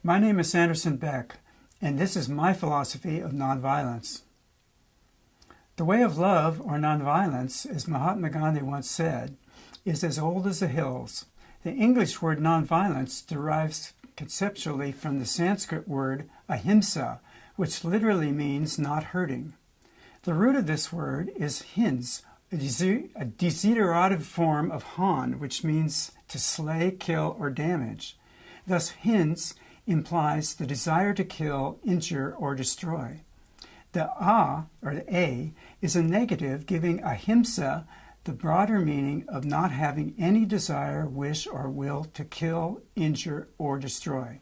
My name is Sanderson Beck, and this is my philosophy of nonviolence. The way of love, or nonviolence, as Mahatma Gandhi once said, is as old as the hills. The English word nonviolence derives conceptually from the Sanskrit word ahimsa, which literally means not hurting. The root of this word is hins, a desiderative form of han, which means to slay, kill, or damage. Thus, hins implies the desire to kill, injure, or destroy. The or the a, is a negative, giving ahimsa the broader meaning of not having any desire, wish, or will to kill, injure, or destroy.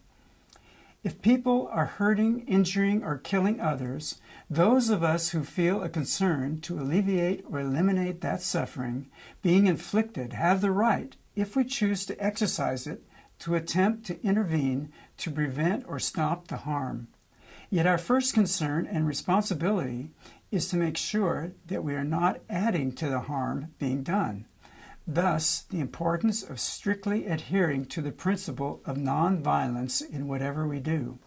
If people are hurting, injuring, or killing others, those of us who feel a concern to alleviate or eliminate that suffering being inflicted have the right, if we choose to exercise it, to attempt to intervene to prevent or stop the harm. Yet our first concern and responsibility is to make sure that we are not adding to the harm being done. Thus, the importance of strictly adhering to the principle of nonviolence in whatever we do.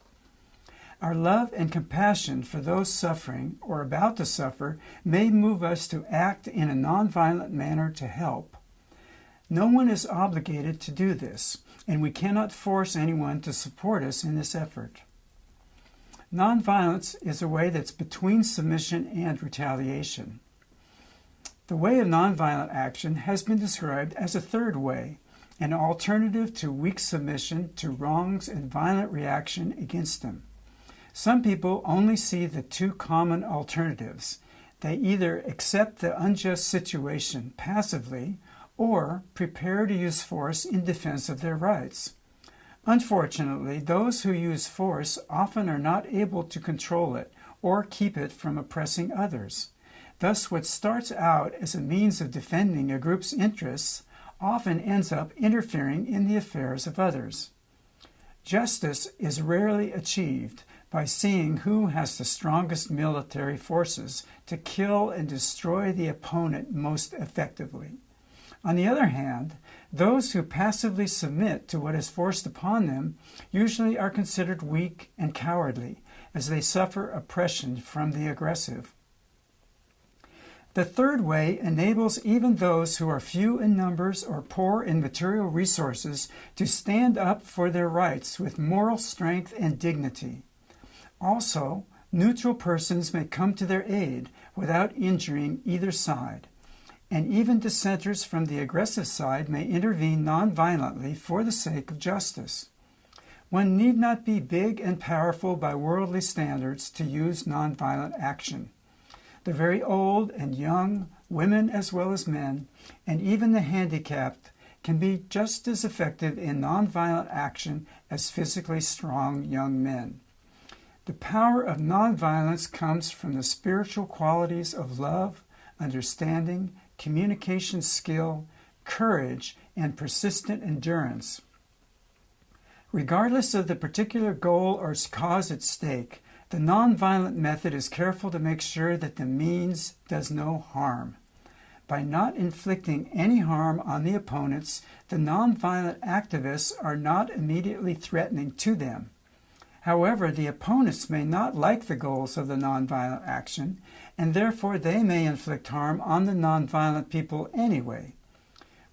Our love and compassion for those suffering or about to suffer may move us to act in a nonviolent manner to help. No one is obligated to do this, and we cannot force anyone to support us in this effort. Nonviolence is a way that's between submission and retaliation. The way of nonviolent action has been described as a third way, an alternative to weak submission to wrongs and violent reaction against them. Some people only see the two common alternatives. They either accept the unjust situation passively or prepare to use force in defense of their rights. Unfortunately, those who use force often are not able to control it or keep it from oppressing others. Thus, what starts out as a means of defending a group's interests often ends up interfering in the affairs of others. Justice is rarely achieved by seeing who has the strongest military forces to kill and destroy the opponent most effectively. On the other hand, those who passively submit to what is forced upon them usually are considered weak and cowardly, as they suffer oppression from the aggressive. The third way enables even those who are few in numbers or poor in material resources to stand up for their rights with moral strength and dignity. Also, neutral persons may come to their aid without injuring either side. And even dissenters from the aggressive side may intervene nonviolently for the sake of justice. One need not be big and powerful by worldly standards to use nonviolent action. The very old and young, women as well as men, and even the handicapped can be just as effective in nonviolent action as physically strong young men. The power of nonviolence comes from the spiritual qualities of love, understanding, communication skill, courage, and persistent endurance. Regardless of the particular goal or cause at stake, the nonviolent method is careful to make sure that the means does no harm. By not inflicting any harm on the opponents, the nonviolent activists are not immediately threatening to them. However, the opponents may not like the goals of the nonviolent action, and therefore they may inflict harm on the nonviolent people anyway.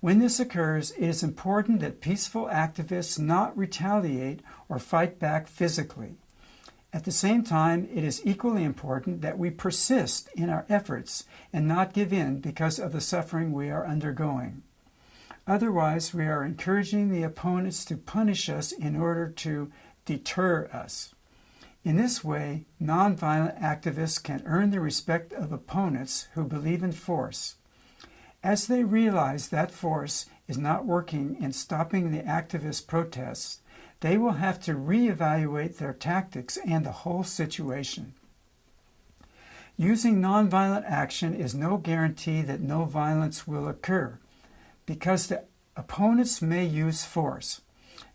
When this occurs, it is important that peaceful activists not retaliate or fight back physically. At the same time, it is equally important that we persist in our efforts and not give in because of the suffering we are undergoing. Otherwise, we are encouraging the opponents to punish us in order to deter us. In this way, nonviolent activists can earn the respect of opponents who believe in force. As they realize that force is not working in stopping the activist protests, they will have to reevaluate their tactics and the whole situation. Using nonviolent action is no guarantee that no violence will occur, because the opponents may use force.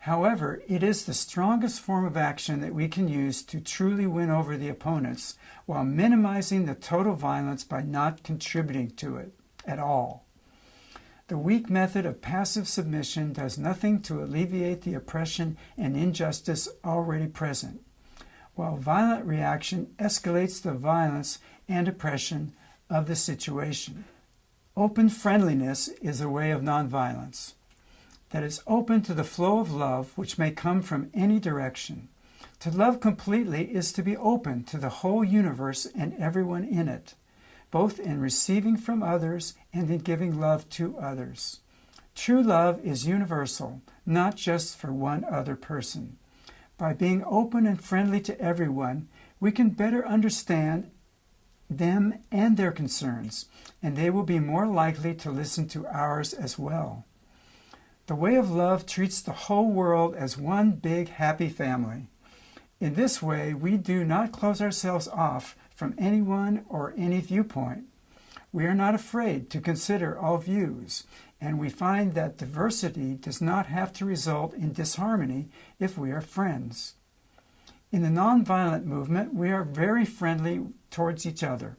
However, it is the strongest form of action that we can use to truly win over the opponents while minimizing the total violence by not contributing to it at all. The weak method of passive submission does nothing to alleviate the oppression and injustice already present, while violent reaction escalates the violence and oppression of the situation. Open friendliness is a way of nonviolence that is open to the flow of love which may come from any direction. To love completely is to be open to the whole universe and everyone in it, both in receiving from others and in giving love to others. True love is universal, not just for one other person. By being open and friendly to everyone, we can better understand them and their concerns, and they will be more likely to listen to ours as well. The way of love treats the whole world as one big happy family. In this way, we do not close ourselves off from anyone or any viewpoint. We are not afraid to consider all views, and we find that diversity does not have to result in disharmony if we are friends. In the nonviolent movement, we are very friendly towards each other.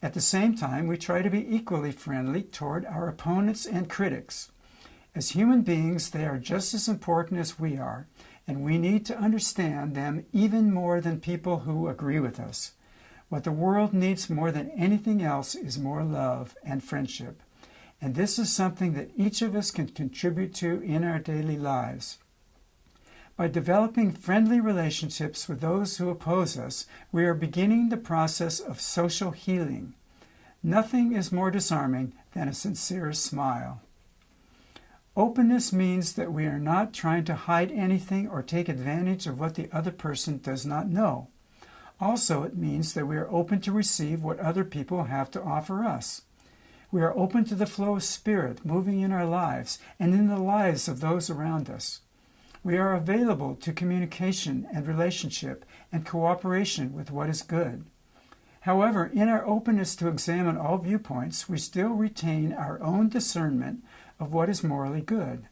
At the same time, we try to be equally friendly toward our opponents and critics. As human beings, they are just as important as we are, and we need to understand them even more than people who agree with us. What the world needs more than anything else is more love and friendship, and this is something that each of us can contribute to in our daily lives. By developing friendly relationships with those who oppose us, we are beginning the process of social healing. Nothing is more disarming than a sincere smile. Openness means that we are not trying to hide anything or take advantage of what the other person does not know. Also, it means that we are open to receive what other people have to offer us. We are open to the flow of spirit moving in our lives and in the lives of those around us. We are available to communication and relationship and cooperation with what is good. However, in our openness to examine all viewpoints, we still retain our own discernment of what is morally good.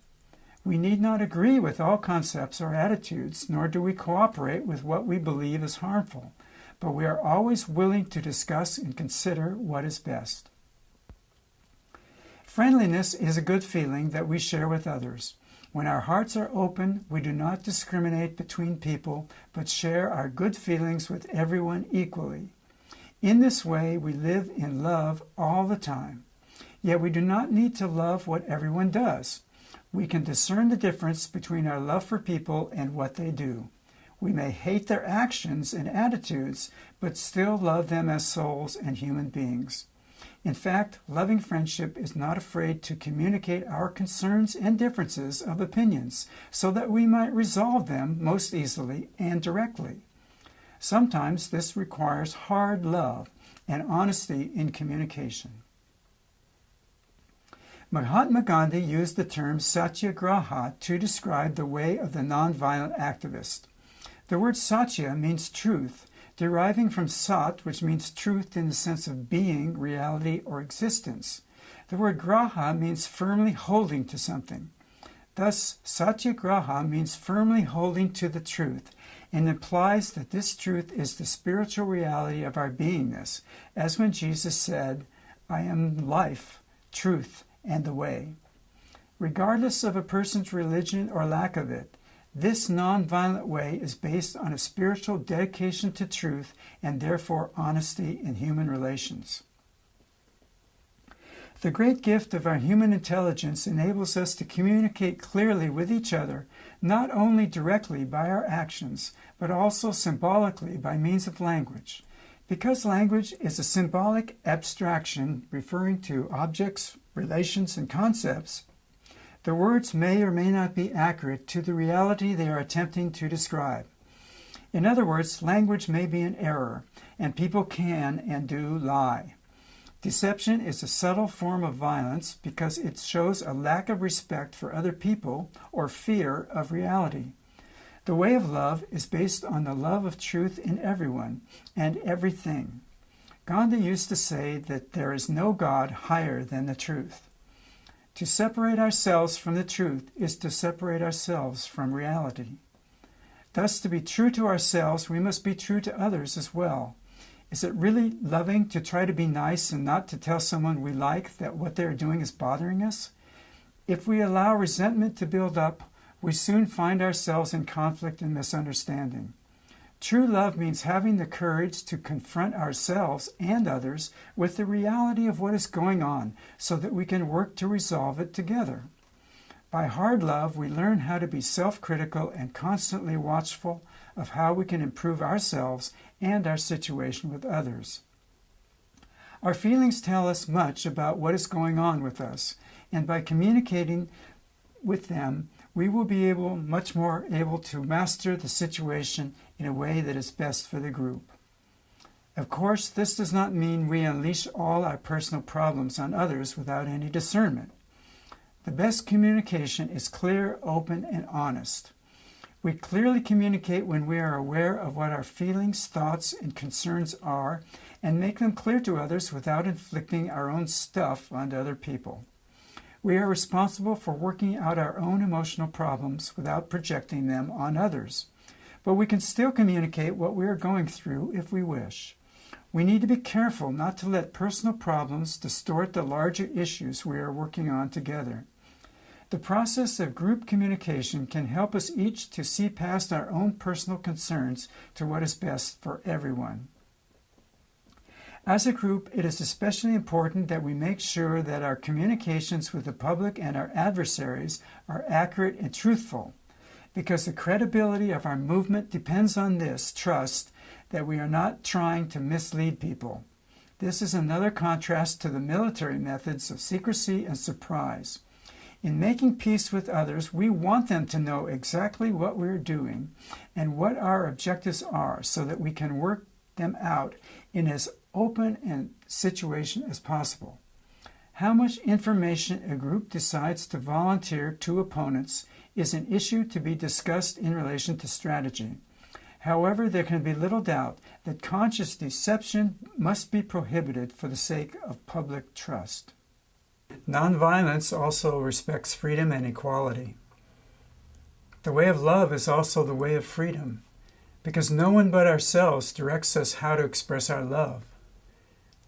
We need not agree with all concepts or attitudes, nor do we cooperate with what we believe is harmful, but we are always willing to discuss and consider what is best. Friendliness is a good feeling that we share with others. When our hearts are open, we do not discriminate between people, but share our good feelings with everyone equally. In this way, we live in love all the time. Yet we do not need to love what everyone does. We can discern the difference between our love for people and what they do. We may hate their actions and attitudes, but still love them as souls and human beings. In fact, loving friendship is not afraid to communicate our concerns and differences of opinions so that we might resolve them most easily and directly. Sometimes this requires hard love and honesty in communication. Mahatma Gandhi used the term Satyagraha to describe the way of the nonviolent activist. The word Satya means truth, deriving from Sat, which means truth in the sense of being, reality, or existence. The word Graha means firmly holding to something. Thus, Satyagraha means firmly holding to the truth, and implies that this truth is the spiritual reality of our beingness, as when Jesus said, "I am life, truth, and the way." Regardless of a person's religion or lack of it, this nonviolent way is based on a spiritual dedication to truth and therefore honesty in human relations. The great gift of our human intelligence enables us to communicate clearly with each other, not only directly by our actions, but also symbolically by means of language. Because language is a symbolic abstraction referring to objects, relations, and concepts, the words may or may not be accurate to the reality they are attempting to describe. In other words, language may be an error, and people can and do lie. Deception is a subtle form of violence because it shows a lack of respect for other people or fear of reality. The way of love is based on the love of truth in everyone and everything. Gandhi used to say that there is no God higher than the truth. To separate ourselves from the truth is to separate ourselves from reality. Thus, to be true to ourselves, we must be true to others as well. Is it really loving to try to be nice and not to tell someone we like that what they're doing is bothering us? If we allow resentment to build up, we soon find ourselves in conflict and misunderstanding. True love means having the courage to confront ourselves and others with the reality of what is going on so that we can work to resolve it together. By hard love, we learn how to be self-critical and constantly watchful of how we can improve ourselves and our situation with others. Our feelings tell us much about what is going on with us, and by communicating with them, we will be much more able to master the situation in a way that is best for the group. Of course, this does not mean we unleash all our personal problems on others without any discernment. The best communication is clear, open, and honest. We clearly communicate when we are aware of what our feelings, thoughts, and concerns are and make them clear to others without inflicting our own stuff onto other people. We are responsible for working out our own emotional problems without projecting them on others. But we can still communicate what we are going through if we wish. We need to be careful not to let personal problems distort the larger issues we are working on together. The process of group communication can help us each to see past our own personal concerns to what is best for everyone. As a group, it is especially important that we make sure that our communications with the public and our adversaries are accurate and truthful, because the credibility of our movement depends on this trust that we are not trying to mislead people. This is another contrast to the military methods of secrecy and surprise. In making peace with others, we want them to know exactly what we're doing and what our objectives are so that we can work them out in as open a situation as possible. How much information a group decides to volunteer to opponents is an issue to be discussed in relation to strategy. However, there can be little doubt that conscious deception must be prohibited for the sake of public trust. Nonviolence also respects freedom and equality. The way of love is also the way of freedom, because no one but ourselves directs us how to express our love.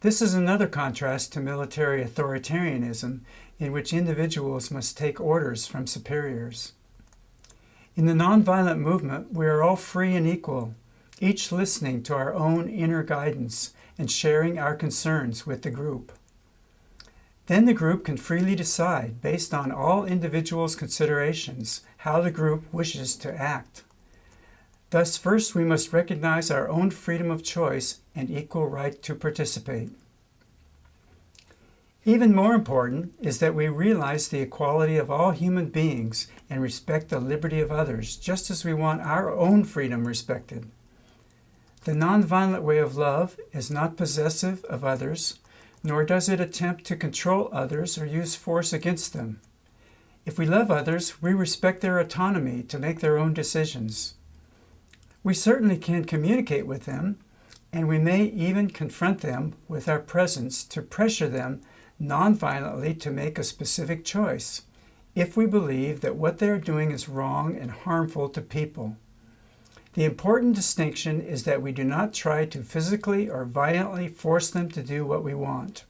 This is another contrast to military authoritarianism, in which individuals must take orders from superiors. In the nonviolent movement, we are all free and equal, each listening to our own inner guidance and sharing our concerns with the group. Then the group can freely decide, based on all individuals' considerations, how the group wishes to act. Thus, first we must recognize our own freedom of choice and equal right to participate. Even more important is that we realize the equality of all human beings and respect the liberty of others, just as we want our own freedom respected. The nonviolent way of love is not possessive of others, nor does it attempt to control others or use force against them. If we love others, we respect their autonomy to make their own decisions. We certainly can communicate with them, and we may even confront them with our presence to pressure them nonviolently to make a specific choice, if we believe that what they are doing is wrong and harmful to people. The important distinction is that we do not try to physically or violently force them to do what we want.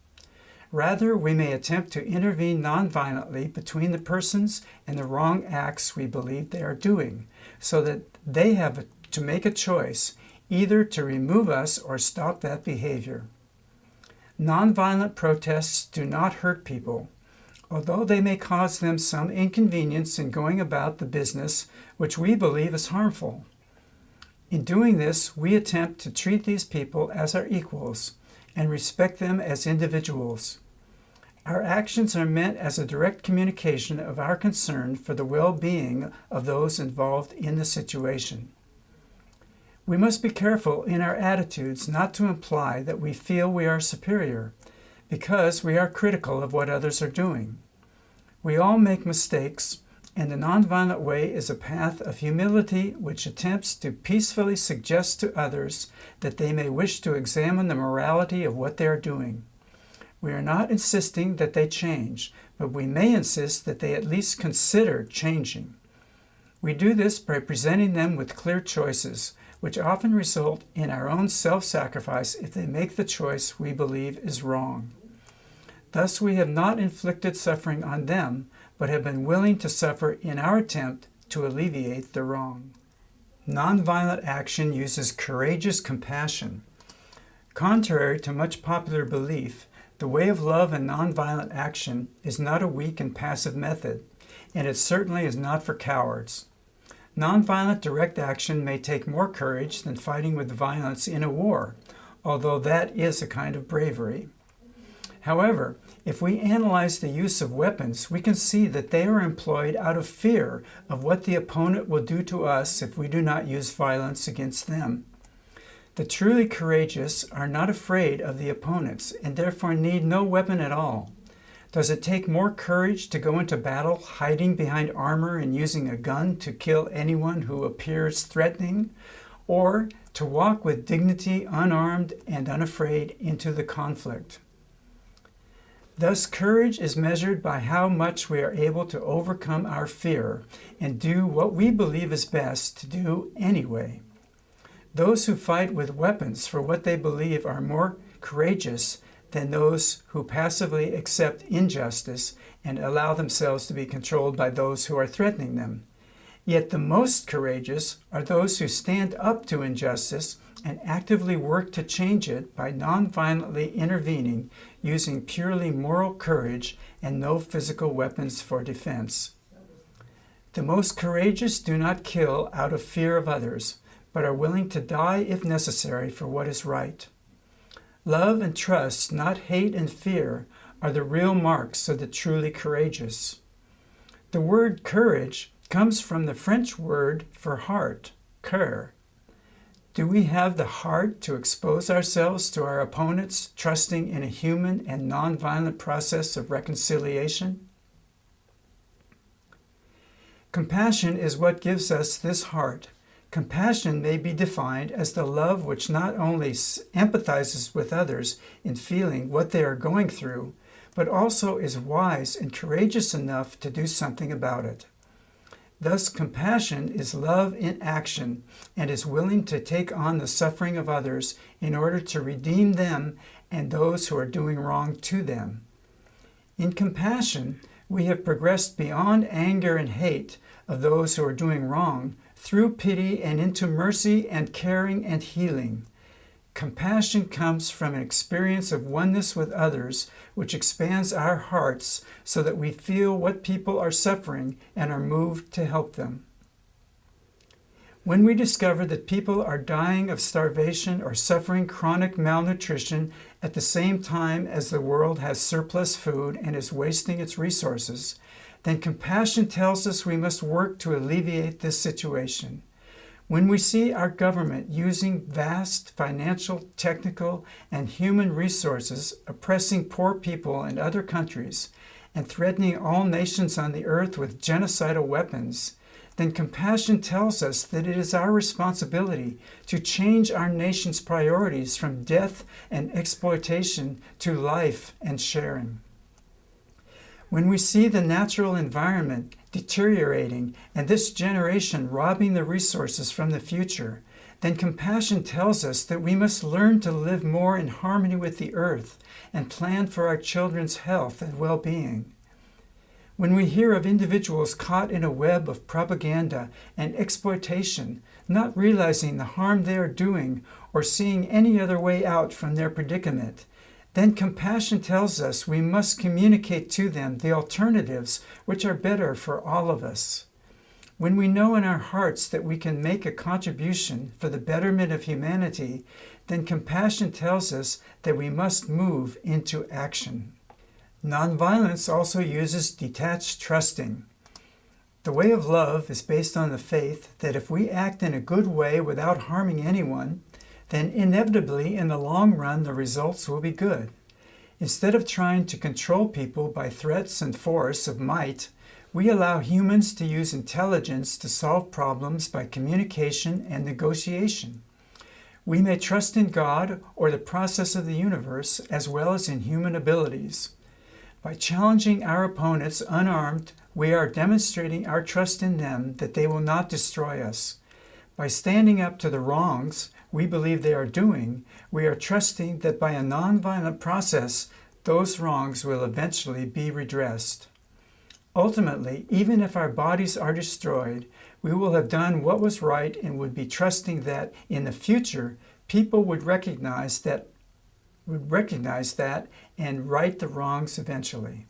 Rather, we may attempt to intervene nonviolently between the persons and the wrong acts we believe they are doing, so that they have to make a choice, either to remove us or stop that behavior. Nonviolent protests do not hurt people, although they may cause them some inconvenience in going about the business which we believe is harmful. In doing this, we attempt to treat these people as our equals and respect them as individuals. Our actions are meant as a direct communication of our concern for the well-being of those involved in the situation. We must be careful in our attitudes not to imply that we feel we are superior, because we are critical of what others are doing. We all make mistakes, and the nonviolent way is a path of humility which attempts to peacefully suggest to others that they may wish to examine the morality of what they are doing. We are not insisting that they change, but we may insist that they at least consider changing. We do this by presenting them with clear choices, which often result in our own self-sacrifice if they make the choice we believe is wrong. Thus, we have not inflicted suffering on them, but have been willing to suffer in our attempt to alleviate the wrong. Nonviolent action uses courageous compassion. Contrary to much popular belief, the way of love and nonviolent action is not a weak and passive method, and it certainly is not for cowards. Nonviolent direct action may take more courage than fighting with violence in a war, although that is a kind of bravery. However, if we analyze the use of weapons, we can see that they are employed out of fear of what the opponent will do to us if we do not use violence against them. The truly courageous are not afraid of the opponents and therefore need no weapon at all. Does it take more courage to go into battle hiding behind armor and using a gun to kill anyone who appears threatening, or to walk with dignity, unarmed and unafraid, into the conflict? Thus, courage is measured by how much we are able to overcome our fear and do what we believe is best to do anyway. Those who fight with weapons for what they believe are more courageous than those who passively accept injustice and allow themselves to be controlled by those who are threatening them. Yet the most courageous are those who stand up to injustice and actively work to change it by nonviolently intervening, using purely moral courage and no physical weapons for defense. The most courageous do not kill out of fear of others, but are willing to die if necessary for what is right. Love and trust, not hate and fear, are the real marks of the truly courageous. The word courage comes from the French word for heart, cœur. Do we have the heart to expose ourselves to our opponents, trusting in a human and nonviolent process of reconciliation? Compassion is what gives us this heart. Compassion may be defined as the love which not only empathizes with others in feeling what they are going through, but also is wise and courageous enough to do something about it. Thus, compassion is love in action and is willing to take on the suffering of others in order to redeem them and those who are doing wrong to them. In compassion, we have progressed beyond anger and hate of those who are doing wrong through pity and into mercy and caring and healing. Compassion comes from an experience of oneness with others, which expands our hearts so that we feel what people are suffering and are moved to help them. When we discover that people are dying of starvation or suffering chronic malnutrition at the same time as the world has surplus food and is wasting its resources, then compassion tells us we must work to alleviate this situation. When we see our government using vast financial, technical, and human resources oppressing poor people in other countries and threatening all nations on the earth with genocidal weapons, then compassion tells us that it is our responsibility to change our nation's priorities from death and exploitation to life and sharing. When we see the natural environment deteriorating and this generation robbing the resources from the future, then compassion tells us that we must learn to live more in harmony with the earth and plan for our children's health and well-being. When we hear of individuals caught in a web of propaganda and exploitation, not realizing the harm they are doing or seeing any other way out from their predicament, then compassion tells us we must communicate to them the alternatives which are better for all of us. When we know in our hearts that we can make a contribution for the betterment of humanity, then compassion tells us that we must move into action. Nonviolence also uses detached trusting. The way of love is based on the faith that if we act in a good way without harming anyone, then inevitably in the long run the results will be good. Instead of trying to control people by threats and force of might, we allow humans to use intelligence to solve problems by communication and negotiation. We may trust in God or the process of the universe as well as in human abilities. By challenging our opponents unarmed, we are demonstrating our trust in them that they will not destroy us. By standing up to the wrongs we believe they are doing, we are trusting that by a nonviolent process, those wrongs will eventually be redressed. Ultimately, even if our bodies are destroyed, we will have done what was right and would be trusting that in the future people would recognize that and right the wrongs eventually.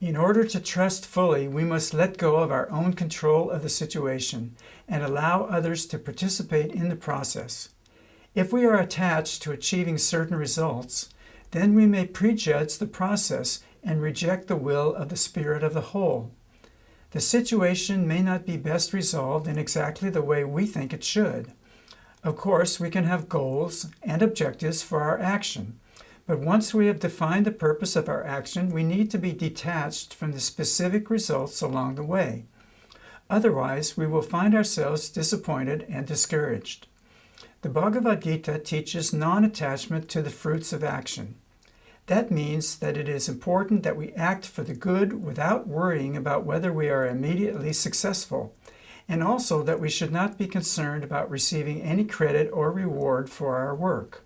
In order to trust fully, we must let go of our own control of the situation and allow others to participate in the process. If we are attached to achieving certain results, then we may prejudge the process and reject the will of the spirit of the whole. The situation may not be best resolved in exactly the way we think it should. Of course, we can have goals and objectives for our action, but once we have defined the purpose of our action, we need to be detached from the specific results along the way. Otherwise, we will find ourselves disappointed and discouraged. The Bhagavad Gita teaches non-attachment to the fruits of action. That means that it is important that we act for the good without worrying about whether we are immediately successful, and also that we should not be concerned about receiving any credit or reward for our work.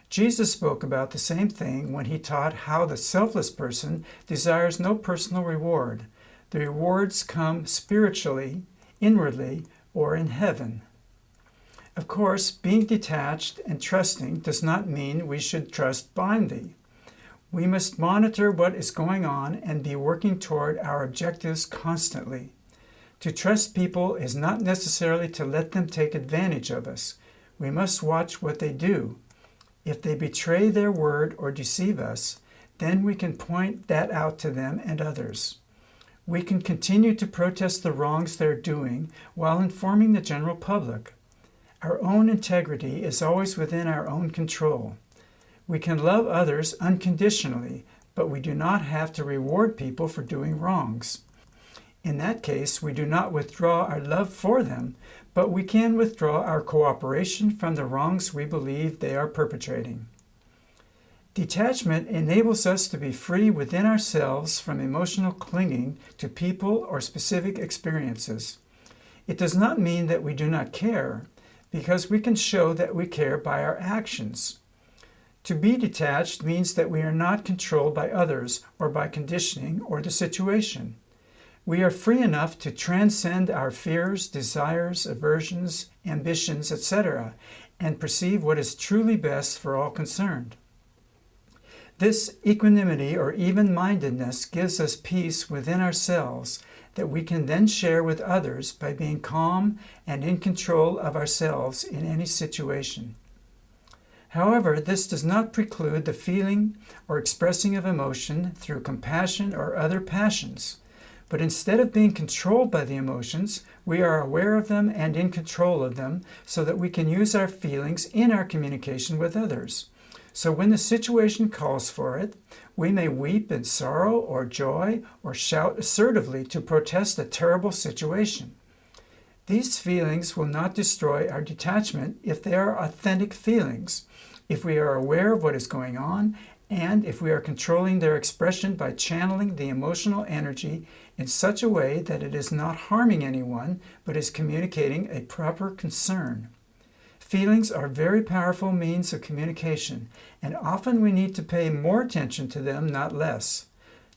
Jesus spoke about the same thing when he taught how the selfless person desires no personal reward. The rewards come spiritually, inwardly, or in heaven. Of course, being detached and trusting does not mean we should trust blindly. We must monitor what is going on and be working toward our objectives constantly. To trust people is not necessarily to let them take advantage of us. We must watch what they do. If they betray their word or deceive us, then we can point that out to them and others. We can continue to protest the wrongs they're doing while informing the general public. Our own integrity is always within our own control. We can love others unconditionally, but we do not have to reward people for doing wrongs. In that case, we do not withdraw our love for them, but we can withdraw our cooperation from the wrongs we believe they are perpetrating. Detachment enables us to be free within ourselves from emotional clinging to people or specific experiences. It does not mean that we do not care, because we can show that we care by our actions. To be detached means that we are not controlled by others or by conditioning or the situation. We are free enough to transcend our fears, desires, aversions, ambitions, etc., and perceive what is truly best for all concerned. This equanimity or even-mindedness gives us peace within ourselves that we can then share with others by being calm and in control of ourselves in any situation. However, this does not preclude the feeling or expressing of emotion through compassion or other passions. But instead of being controlled by the emotions, we are aware of them and in control of them so that we can use our feelings in our communication with others. So when the situation calls for it, we may weep in sorrow or joy or shout assertively to protest a terrible situation. These feelings will not destroy our detachment if they are authentic feelings, if we are aware of what is going on, and if we are controlling their expression by channeling the emotional energy in such a way that it is not harming anyone, but is communicating a proper concern. Feelings are very powerful means of communication, and often we need to pay more attention to them, not less.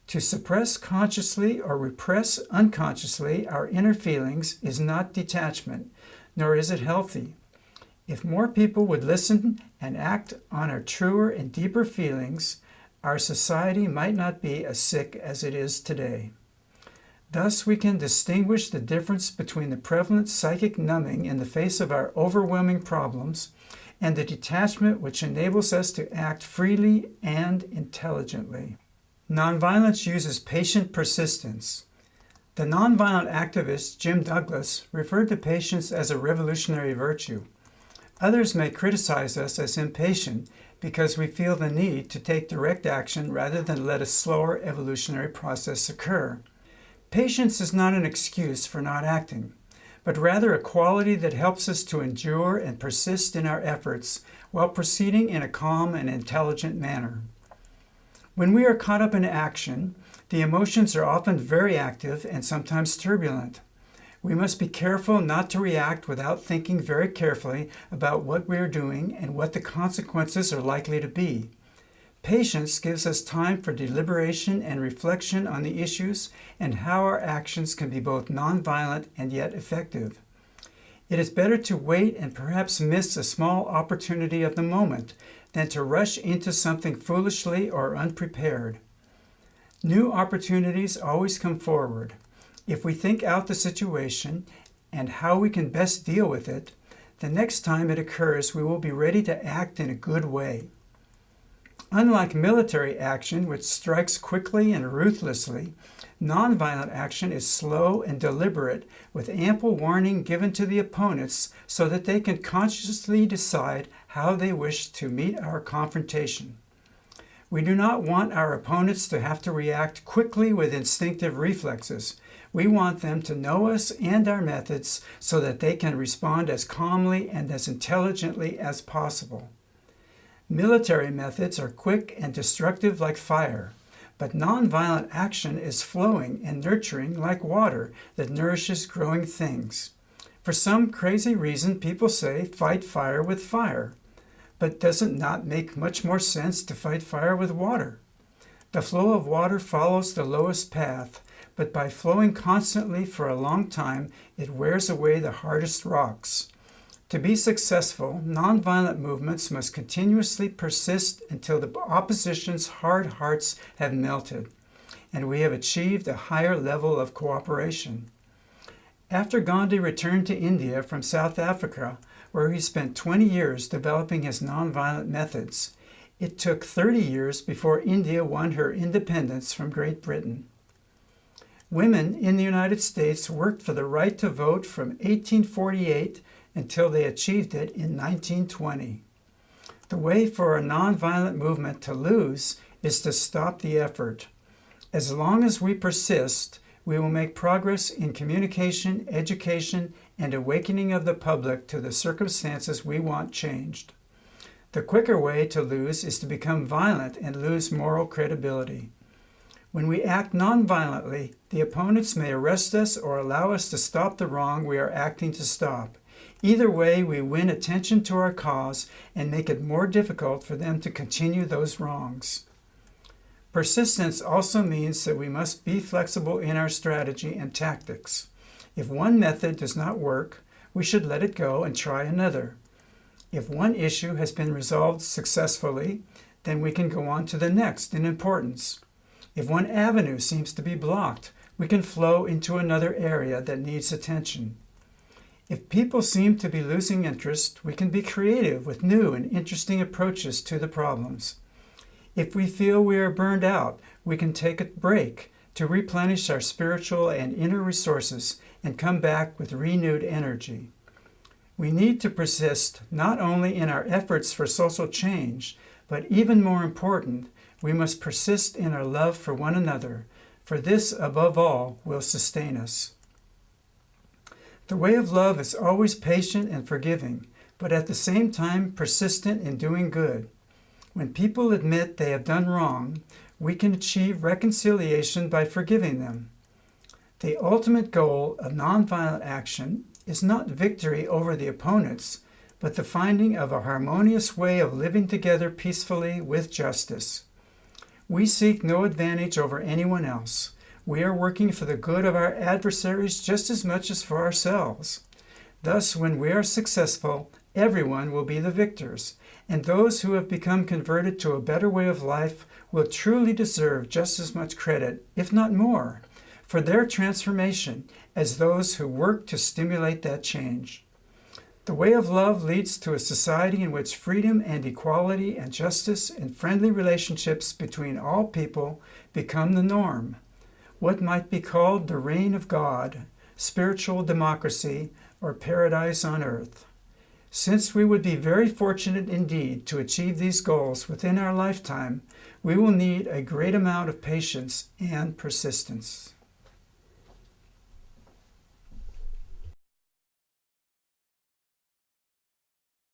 To suppress consciously or repress unconsciously our inner feelings is not detachment, nor is it healthy. If more people would listen and act on our truer and deeper feelings, our society might not be as sick as it is today. Thus, we can distinguish the difference between the prevalent psychic numbing in the face of our overwhelming problems and the detachment which enables us to act freely and intelligently. Nonviolence uses patient persistence. The nonviolent activist Jim Douglas referred to patience as a revolutionary virtue. Others may criticize us as impatient because we feel the need to take direct action rather than let a slower evolutionary process occur. Patience is not an excuse for not acting, but rather a quality that helps us to endure and persist in our efforts while proceeding in a calm and intelligent manner. When we are caught up in action, the emotions are often very active and sometimes turbulent. We must be careful not to react without thinking very carefully about what we are doing and what the consequences are likely to be. Patience gives us time for deliberation and reflection on the issues and how our actions can be both nonviolent and yet effective. It is better to wait and perhaps miss a small opportunity of the moment than to rush into something foolishly or unprepared. New opportunities always come forward. If we think out the situation and how we can best deal with it, the next time it occurs, we will be ready to act in a good way. Unlike military action, which strikes quickly and ruthlessly, nonviolent action is slow and deliberate, with ample warning given to the opponents so that they can consciously decide how they wish to meet our confrontation. We do not want our opponents to have to react quickly with instinctive reflexes. We want them to know us and our methods so that they can respond as calmly and as intelligently as possible. Military methods are quick and destructive like fire, but nonviolent action is flowing and nurturing like water that nourishes growing things. For some crazy reason, people say, fight fire with fire. But does it not make much more sense to fight fire with water? The flow of water follows the lowest path, but by flowing constantly for a long time, it wears away the hardest rocks. To be successful, nonviolent movements must continuously persist until the opposition's hard hearts have melted, and we have achieved a higher level of cooperation. After Gandhi returned to India from South Africa, where he spent 20 years developing his nonviolent methods, it took 30 years before India won her independence from Great Britain. Women in the United States worked for the right to vote from 1848 until they achieved it in 1920. The way for a nonviolent movement to lose is to stop the effort. As long as we persist, we will make progress in communication, education, and awakening of the public to the circumstances we want changed. The quicker way to lose is to become violent and lose moral credibility. When we act nonviolently, the opponents may arrest us or allow us to stop the wrong we are acting to stop. Either way, we win attention to our cause and make it more difficult for them to continue those wrongs. Persistence also means that we must be flexible in our strategy and tactics. If one method does not work, we should let it go and try another. If one issue has been resolved successfully, then we can go on to the next in importance. If one avenue seems to be blocked, we can flow into another area that needs attention. If people seem to be losing interest, we can be creative with new and interesting approaches to the problems. If we feel we are burned out, we can take a break to replenish our spiritual and inner resources and come back with renewed energy. We need to persist not only in our efforts for social change, but even more important, we must persist in our love for one another, for this, above all, will sustain us. The way of love is always patient and forgiving, but at the same time persistent in doing good. When people admit they have done wrong, we can achieve reconciliation by forgiving them. The ultimate goal of nonviolent action is not victory over the opponents, but the finding of a harmonious way of living together peacefully with justice. We seek no advantage over anyone else. We are working for the good of our adversaries just as much as for ourselves. Thus, when we are successful, everyone will be the victors, and those who have become converted to a better way of life will truly deserve just as much credit, if not more, for their transformation as those who work to stimulate that change. The way of love leads to a society in which freedom and equality and justice and friendly relationships between all people become the norm. What might be called the reign of God, spiritual democracy, or paradise on earth. Since we would be very fortunate indeed to achieve these goals within our lifetime, we will need a great amount of patience and persistence.